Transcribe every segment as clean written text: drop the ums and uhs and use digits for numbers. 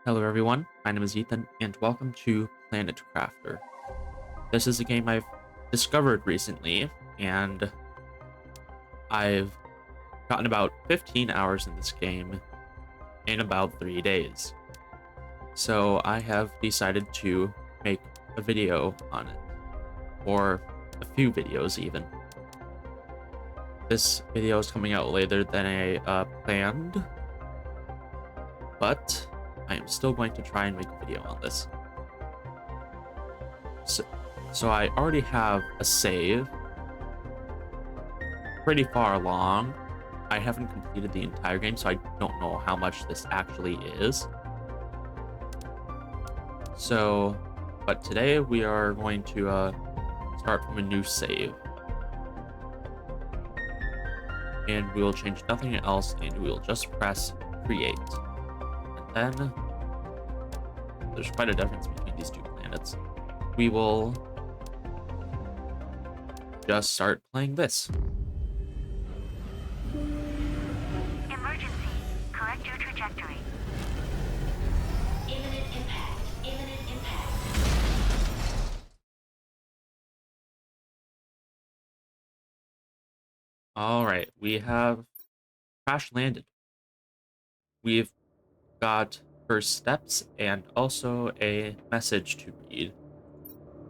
Hello everyone, my name is Ethan, and welcome to planetcrafter. This is a game I've discovered recently, and I've gotten about 15 hours in this game in about 3 days. So I have decided to make a video on it, or a few videos even. This video is coming out later than I planned, but I am still going to try and make a video on this. So I already have a save pretty far along. I haven't completed the entire game, so I don't know how much this actually is. So, but today we are going to start from a new save. And we will change nothing else, and we will just press create. And then, there's quite a difference between these two planets. We will just start playing this. Emergency. Correct your trajectory. Imminent impact. Imminent impact. All right, we have crash landed. We've got first steps and also a message to read.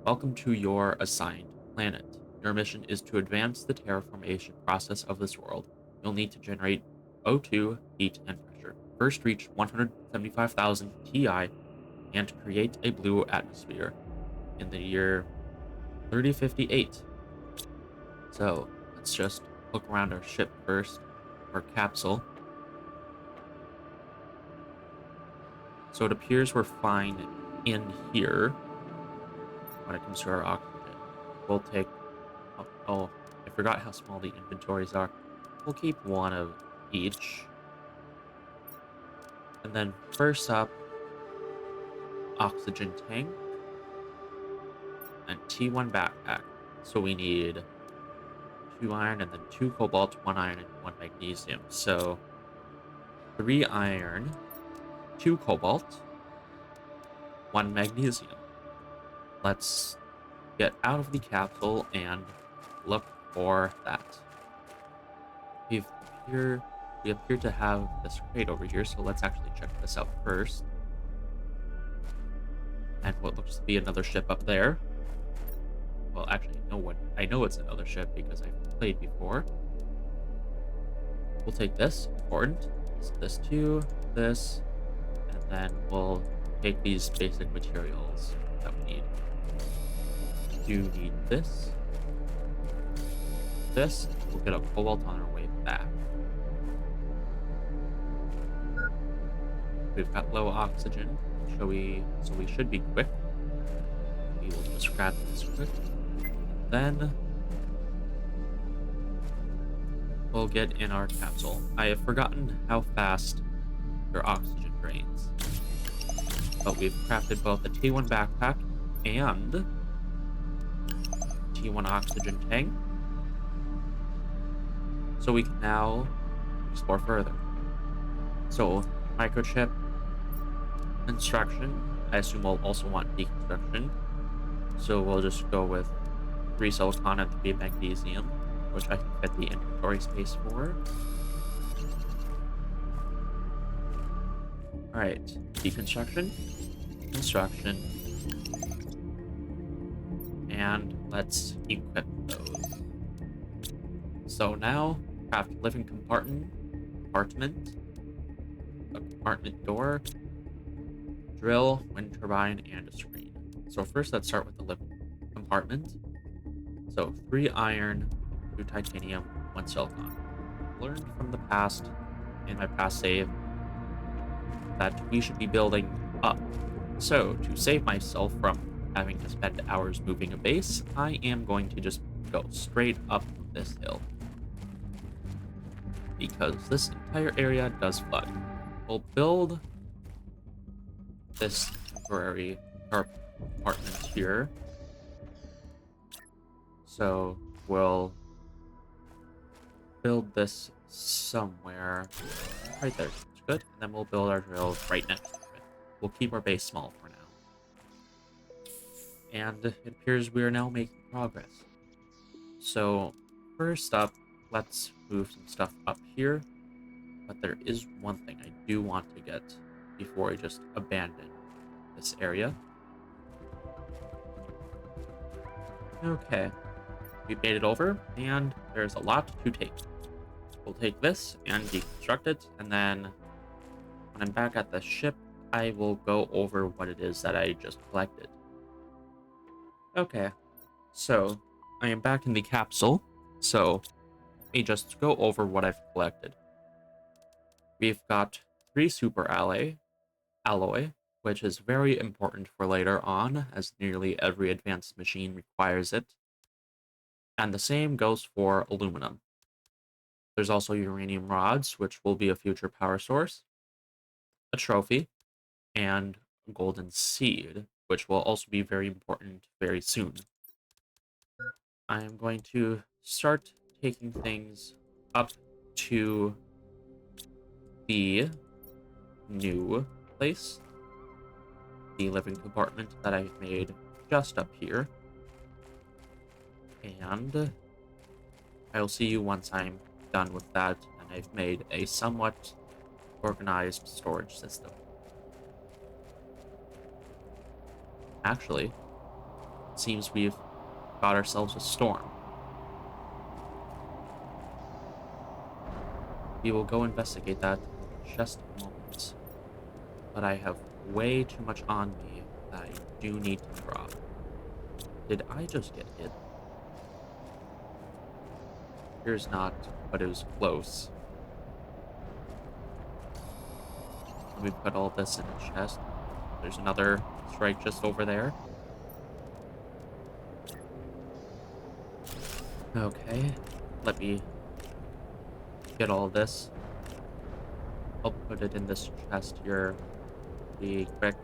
Welcome to your assigned planet. Your mission is to advance the terraformation process of this world. You'll need to generate O2, heat, and pressure. First reach 175,000 Ti and create a blue atmosphere in the year 3058. So let's just look around our ship first, our capsule. So it appears we're fine in here when it comes to our oxygen. We'll take... Oh, I forgot how small the inventories are. We'll keep one of each. And then first up, oxygen tank and T1 backpack. So we need 2 iron and then 2 cobalt, 1 iron, and 1 magnesium. So 3 iron, 2 cobalt, 1 magnesium. Let's get out of the capsule and look for that. We appear to have this crate over here, so let's actually check this out first. And what looks to be another ship up there. Well, actually, I know it's another ship because I've played before. We'll take this, important. This too, this, and then we'll take these basic materials that we need. We do need this. This, we'll get a cobalt on our way back. We've got low oxygen, so we should be quick. We will just grab this quick. Then we'll get in our capsule. I have forgotten how fast your oxygen drains. But we've crafted both a T1 backpack and T1 oxygen tank. So we can now explore further. So, microchip, construction. I assume we'll also want deconstruction. So we'll just go with 3 silicon and 3 magnesium, which I can fit the inventory space for. Alright, deconstruction, construction, and let's equip those. So now, craft living compartment, a compartment door, drill, wind turbine, and a screen. So first, let's start with the living compartment. So 3 iron, 2 titanium, 1 silicon. Learned from the past, in my past save, that we should be building up. So to save myself from having to spend hours moving a base, I am going to just go straight up this hill. Because this entire area does flood. We'll build this temporary compartment here. So we'll build this somewhere right there. Good. And then we'll build our drill right next to it. we'll keep our base small for now. And it appears we are now making progress. So, first up, let's move some stuff up here. But there is one thing I do want to get before I just abandon this area. Okay, we made it over, and there's a lot to take. We'll take this and deconstruct it, and then when I'm back at the ship, I will go over what it is that I just collected. Okay, so I am back in the capsule, so let me just go over what I've collected. We've got 3 super alloy, which is very important for later on, as nearly every advanced machine requires it. And the same goes for aluminum. There's also uranium rods, which will be a future power source, a trophy, and a golden seed, which will also be very important very soon. I am going to start taking things up to the new place, the living compartment that I've made just up here. And I'll see you once I'm done with that and I've made a somewhat organized storage system. Actually, it seems we've got ourselves a storm. We will go investigate that in just a moment. But I have way too much on me that I do need to drop. Did I just get hit? Here's not, but it was close. Let me put all this in a chest. There's another strike just over there. Okay, let me get all this. I'll put it in this chest here. Be quick.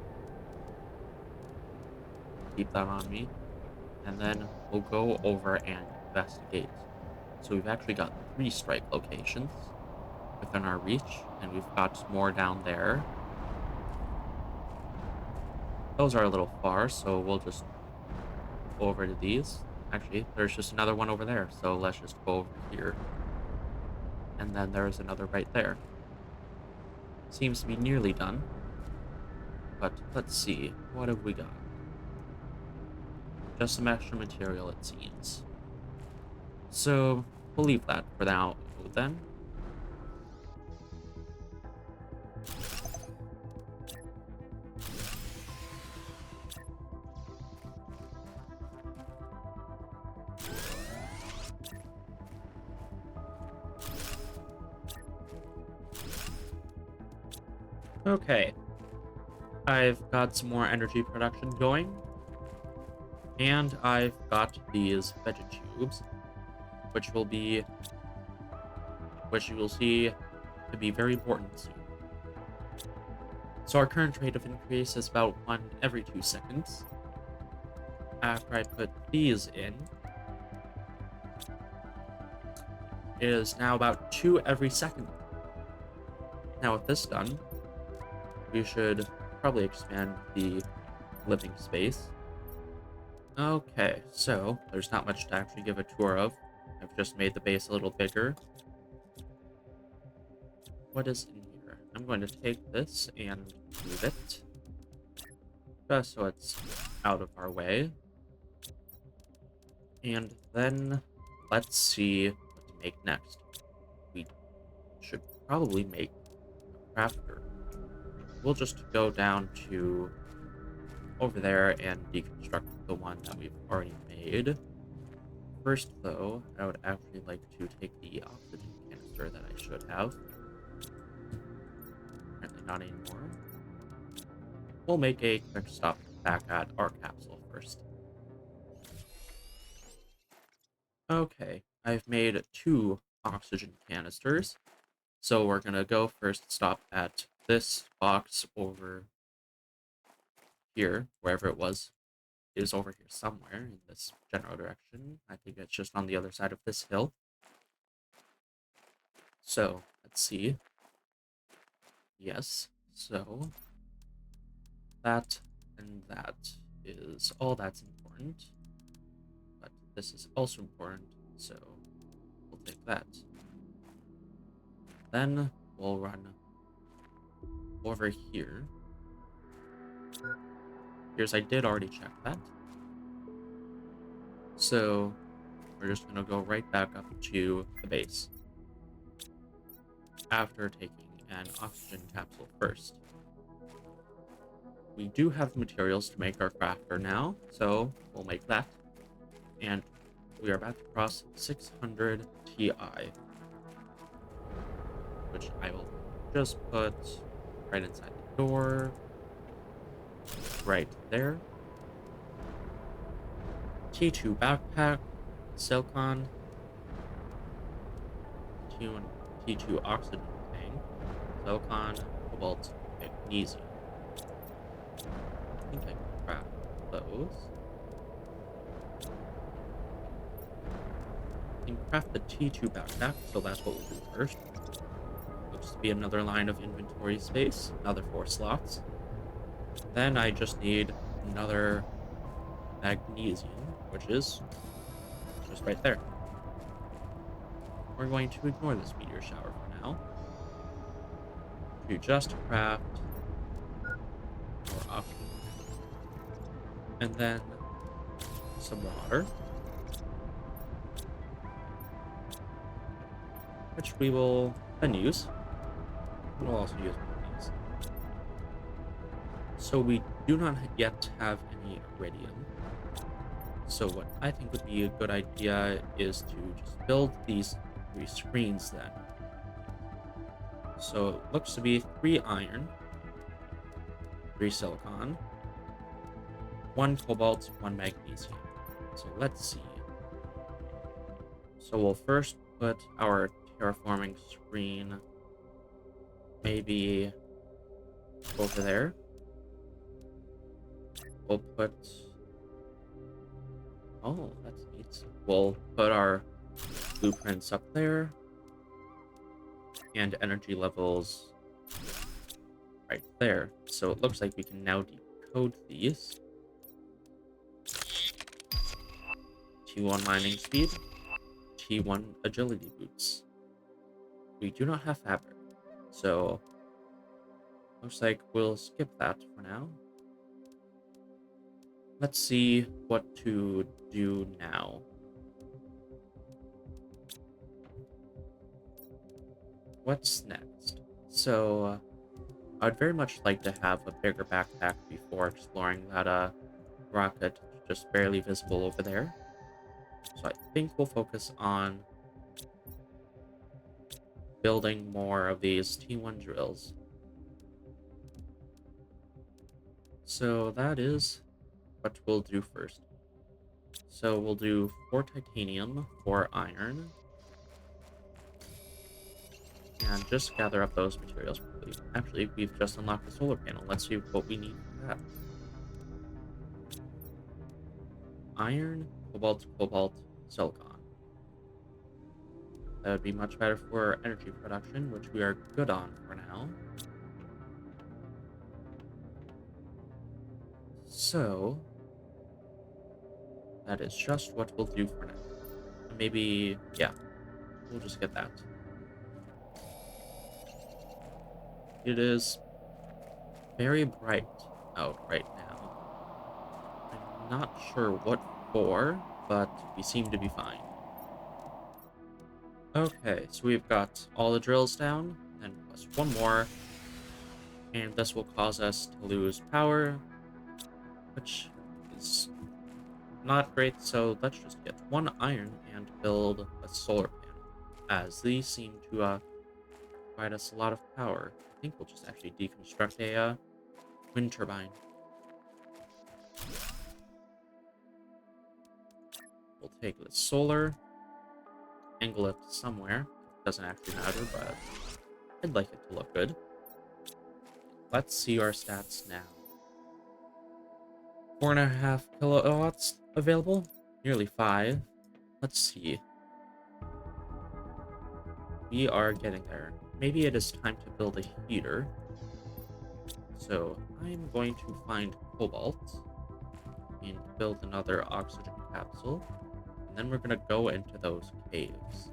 Keep that on me. And then we'll go over and investigate. So we've actually got 3 strike locations within our reach, and we've got more down there. Those are a little far, so we'll just go over to these. Actually, there's just another one over there, so let's just go over here. And then there's another right there. Seems to be nearly done. But let's see, what have we got? Just some extra material, it seems. So, we'll leave that for now, then. Okay. I've got some more energy production going. And I've got these veggie tubes, which you will see to be very important soon. So our current rate of increase is about 1 every 2 seconds. After I put these in, it is now about 2 every second. Now with this done, we should probably expand the living space. Okay, so there's not much to actually give a tour of. I've just made the base a little bigger. What is in here? I'm going to take this and move it, just so it's out of our way. And then let's see what to make next. We should probably make a crafter. We'll just go down to over there and deconstruct the one that we've already made. First, though, I would actually like to take the oxygen canister that I should have. Apparently not anymore. We'll make a quick stop back at our capsule first. Okay, I've made 2 oxygen canisters. So we're gonna go first stop at this box over here, wherever it was. It is over here somewhere in this general direction. I think it's just on the other side of this hill. So let's see. Yes, so that, and that is all that's important. But this is also important, so we'll take that. Then we'll run over here. Here's I did already check that. So we're just gonna go right back up to the base after taking an oxygen capsule first. We do have the materials to make our crafter now, so we'll make that. And we are about to cross 600 Ti, which I will just put right inside the door, right there. T2 backpack, silicon, T1, T2 oxygen tank, silicon, cobalt, magnesium. I think I can craft those. I can craft the T2 backpack, so that's what we'll do first. Looks to be another line of inventory space, another 4 slots. Then I just need another magnesium, which is just right there. We're going to ignore this meteor shower for now to just craft more oxygen. And then some water, which we will then use. We'll also use one of these. So we do not yet have any iridium. So what I think would be a good idea is to just build these 3 screens then. So it looks to be 3 iron, 3 silicon, 1 cobalt, 1 magnesium. So let's see. So we'll first put our terraforming screen maybe over there. We'll put... Oh, that's neat. We'll put our blueprints up there. And energy levels right there. So it looks like we can now decode these. T1 mining speed. T1 agility boots. We do not have fabric. So looks like we'll skip that for now. Let's see what to do now. What's next? So I'd very much like to have a bigger backpack before exploring that rocket just barely visible over there. So I think we'll focus on building more of these T1 drills. So that is what we'll do first. So we'll do 4 titanium, 4 iron, and just gather up those materials quickly. Actually, we've just unlocked the solar panel. Let's see what we need for that. Iron, cobalt, silicon. That would be much better for energy production, which we are good on for now. So, that is just what we'll do for now. Maybe, yeah, we'll just get that. It is very bright out right now. I'm not sure what for, but we seem to be fine. Okay, so we've got all the drills down, and plus 1 more, and this will cause us to lose power, which is not great, so let's just get 1 iron and build a solar panel, as these seem to provide us a lot of power. I think we'll just actually deconstruct a wind turbine. We'll take the solar, angle it somewhere. Doesn't actually matter, but I'd like it to look good. Let's see our stats now. 4.5 kilowatts available, nearly 5. Let's see. We are getting there. Maybe it is time to build a heater. So I'm going to find cobalt and build another oxygen capsule, and then we're going to go into those caves.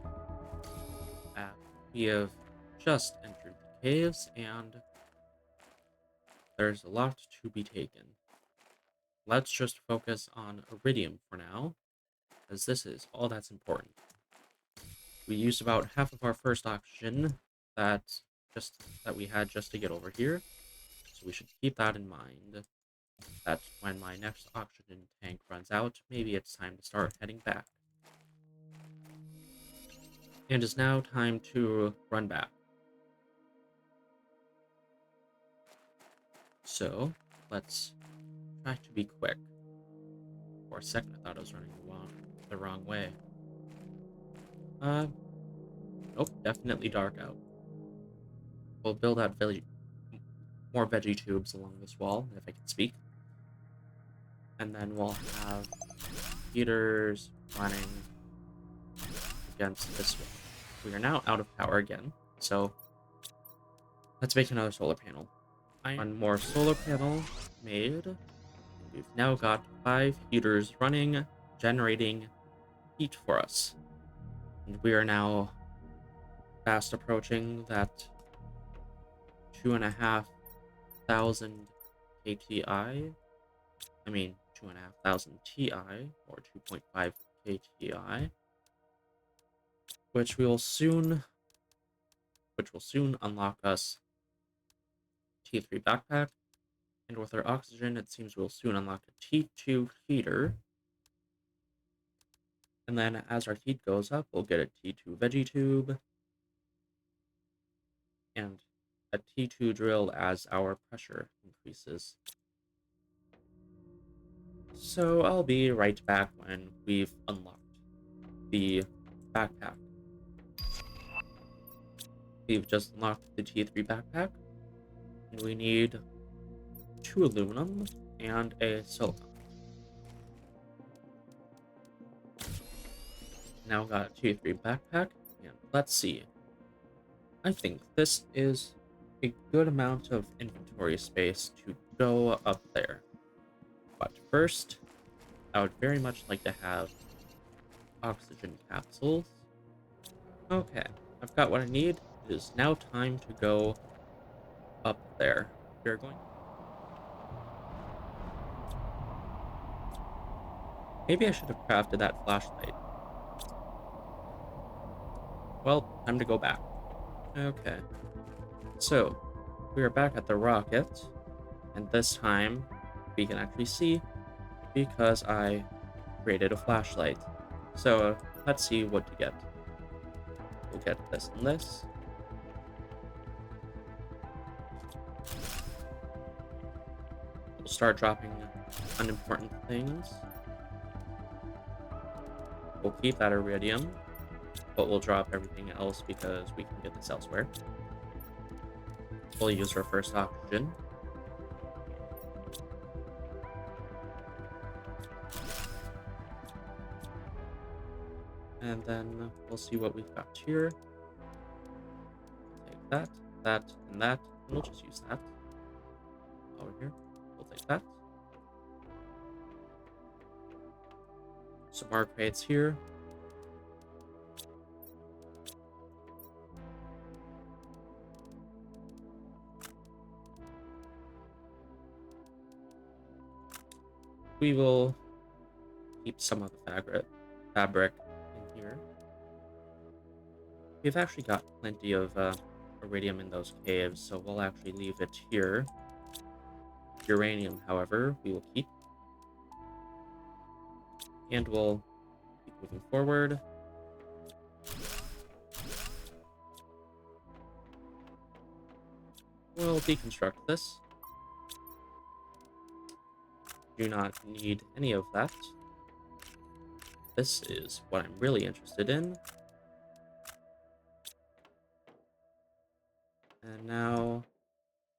Uh, we have just entered the caves, and there's a lot to be taken. Let's just focus on iridium for now, as this is all that's important. We used about half of our first oxygen that we had just to get over here, so we should keep that in mind. That when my next oxygen tank runs out, maybe it's time to start heading back. It is now time to run back. So, let's try to be quick. For a second, I thought I was running the wrong way. Uh, nope, definitely dark out. We'll build out more veggie tubes along this wall, if I can speak. And then we'll have heaters running against this wall. We are now out of power again, so let's make another solar panel. One more solar panel made. And we've now got 5 heaters running, generating heat for us. And we are now fast approaching that 2,500 KTI. I mean, 2,500 TI, or 2.5 KTI, which will soon unlock us T3 backpack. And with our oxygen, it seems we'll soon unlock a T2 heater. And then as our heat goes up, we'll get a T2 veggie tube and a T2 drill as our pressure increases. So I'll be right back when we've unlocked the backpack. We've just unlocked the T3 backpack, and we need 2 aluminum and a silicon. Now got a T3 backpack, and let's see. I think this is a good amount of inventory space to go up there. But first, I would very much like to have oxygen capsules. Okay, I've got what I need. It is now time to go up there. We're going. Maybe I should have crafted that flashlight. Well, time to go back. Okay. So, we are back at the rocket, and this time we can actually see because I created a flashlight. So, let's see what to get. We'll get this and this. We'll start dropping unimportant things. We'll keep that iridium, but we'll drop everything else because we can get this elsewhere. We'll use our first oxygen. And then we'll see what we've got here. Take that, that, and that, and we'll just use that. Over here, we'll take that. Some more crates here. We will keep some of the fabric in here. We've actually got plenty of iridium in those caves, so we'll actually leave it here. Uranium, however, we will keep. And we'll keep moving forward. We'll deconstruct this. Do not need any of that. This is what I'm really interested in. And now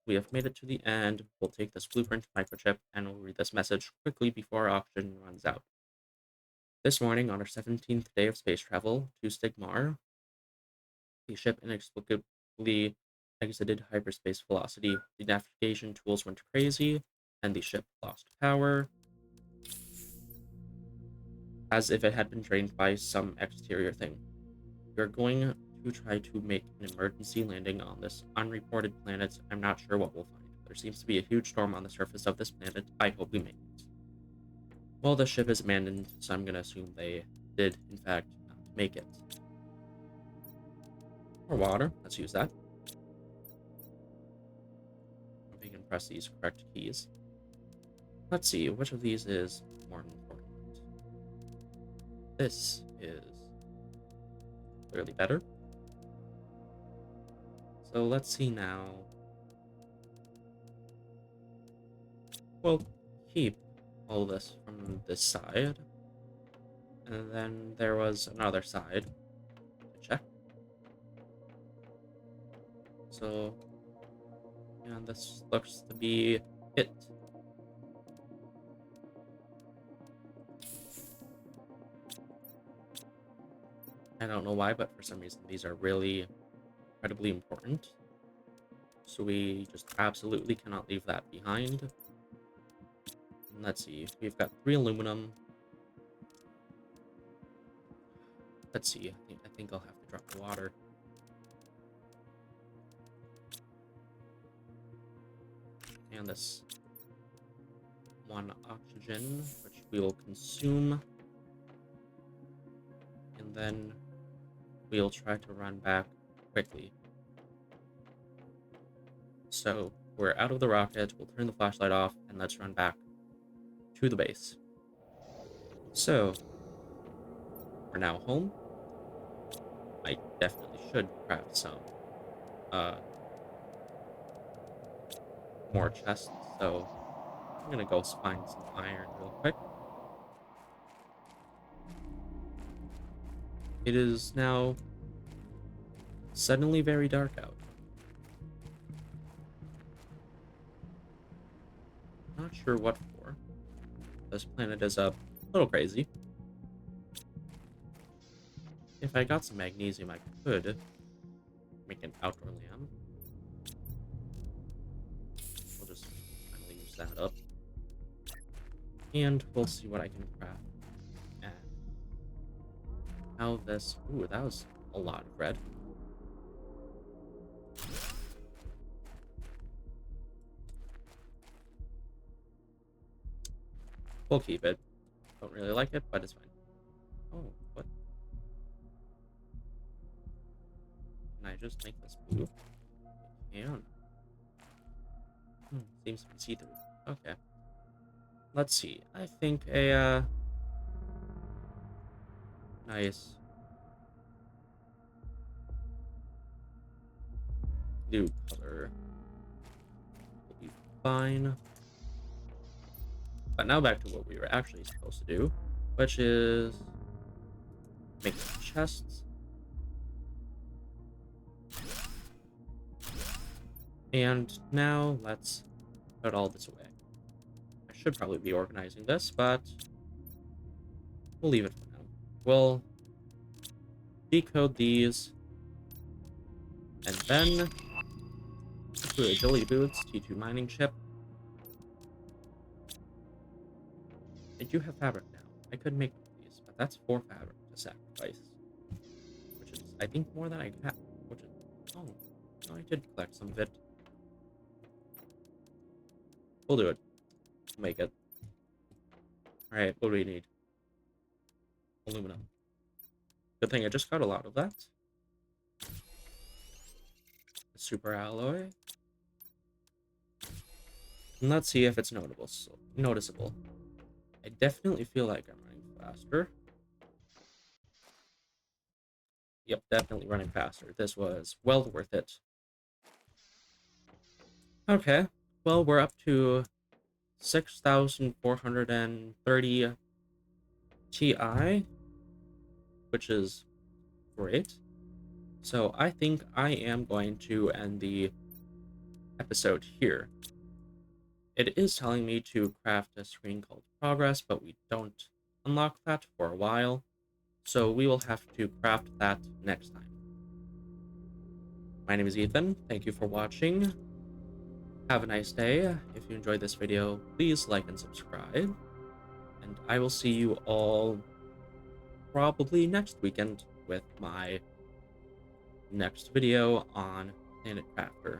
we have made it to the end. We'll take this blueprint microchip and we'll read this message quickly before our oxygen runs out. This morning, on our 17th day of space travel to Stigmar, the ship inexplicably exited hyperspace velocity. The navigation tools went crazy, and the ship lost power, as if it had been drained by some exterior thing. We're going to try to make an emergency landing on this unreported planet. I'm not sure what we'll find. There seems to be a huge storm on the surface of this planet. I hope we make it. Well, the ship is abandoned, so I'm gonna assume they did, in fact, not make it. More water. Let's use that. We can press these correct keys. Let's see, which of these is more important? This is clearly better. So let's see now. We'll keep all this from this side. And then there was another side to check. So, yeah, this looks to be it. I don't know why, but for some reason these are really incredibly important. So we just absolutely cannot leave that behind. And let's see, we've got 3 aluminum. Let's see, I think I'll have to drop the water. And this 1 oxygen, which we will consume. And then we'll try to run back quickly. So we're out of the rocket, we'll turn the flashlight off, and let's run back to the base. So, we're now home. I definitely should craft some more chests, so I'm gonna go find some iron real quick. It is now suddenly very dark out. Not sure what for. This planet is a little crazy. If I got some magnesium, I could make an outdoor lamp. We'll just finally use that up. And we'll see what I can craft. And how this... Ooh, that was a lot of red. We'll keep it. Don't really like it, but it's fine. Oh, what? Can I just make this blue? I can. Seems to be see-through. Okay. Let's see. I think a, nice blue color will be fine. But now back to what we were actually supposed to do, which is make some chests. And now let's put all this away. I should probably be organizing this, but we'll leave it for now. We'll decode these, and then do agility boots, T2 mining chip. I do have fabric now. I could make these, but that's 4 fabric to sacrifice, which is, I think, more than I have. Which is, oh, no, I did collect some of it. We'll do it. We'll make it. All right, what do we need? Aluminum. Good thing I just got a lot of that. Super alloy. And let's see if it's noticeable. I definitely feel like I'm running faster. Yep, definitely running faster. This was well worth it. Okay, well, we're up to 6,430 Ti, which is great. So I think I am going to end the episode here. It is telling me to craft a screen called progress, but we don't unlock that for a while. So we will have to craft that next time. My name is Ethan. Thank you for watching. Have a nice day. If you enjoyed this video, please like and subscribe. And I will see you all probably next weekend with my next video on planetcrafter.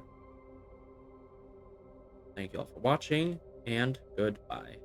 Thank you all for watching, and goodbye.